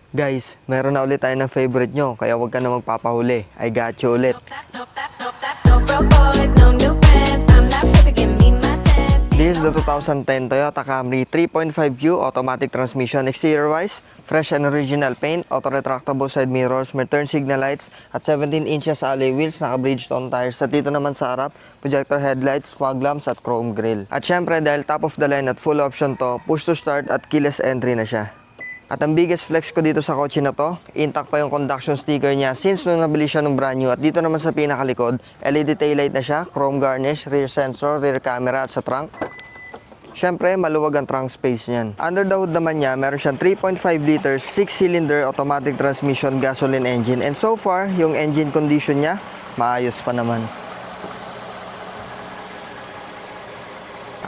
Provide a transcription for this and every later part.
Guys, meron na ulit tayo ng favorite nyo, kaya huwag ka na magpapahuli. I got you ulit. No broke boys, no new friends. I'm not rich, give me my test. This is the 2010 Toyota Camry 3.5Q automatic transmission. Exterior wise, fresh and original paint, auto retractable side mirrors, may turn signal lights at 17 inches alloy wheels, naka Bridgestone tires. At dito naman sa harap, projector headlights, fog lamps at chrome grille. At syempre dahil top of the line at full option to, push to start at keyless entry na siya. At ang biggest flex ko dito sa kotse na to, intact pa yung conduction sticker niya since nung nabili siya ng brand new. At dito naman sa pinakalikod, LED taillight na siya, chrome garnish, rear sensor, rear camera at sa trunk. Siyempre, maluwag ang trunk space niyan. Under the hood naman niya, meron siyang 3.5 liters, 6-cylinder automatic transmission gasoline engine. And so far, yung engine condition niya, maayos pa naman.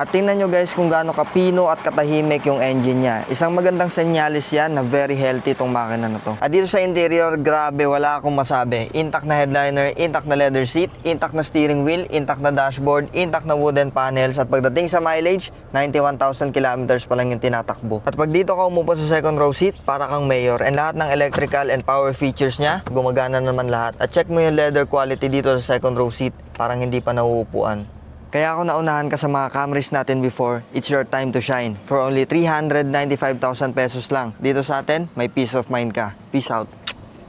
At tingnan nyo guys kung gaano kapino at katahimik yung engine niya. Isang magandang senyalis yan na very healthy itong makina na to. At dito sa interior, grabe, wala akong masabi. Intact na headliner, intact na leather seat, intact na steering wheel, intact na dashboard, intact na wooden panels. At pagdating sa mileage, 91,000 kilometers pa lang yung tinatakbo. At pag dito ka umupo sa second row seat, para kang mayor. And lahat ng electrical and power features niya, gumagana naman lahat. At check mo yung leather quality dito sa second row seat, parang hindi pa nauupuan. Kaya ako naunahan ka sa mga Camrys natin before, it's your time to shine. For only 395,000 pesos lang. Dito sa atin, may peace of mind ka. Peace out.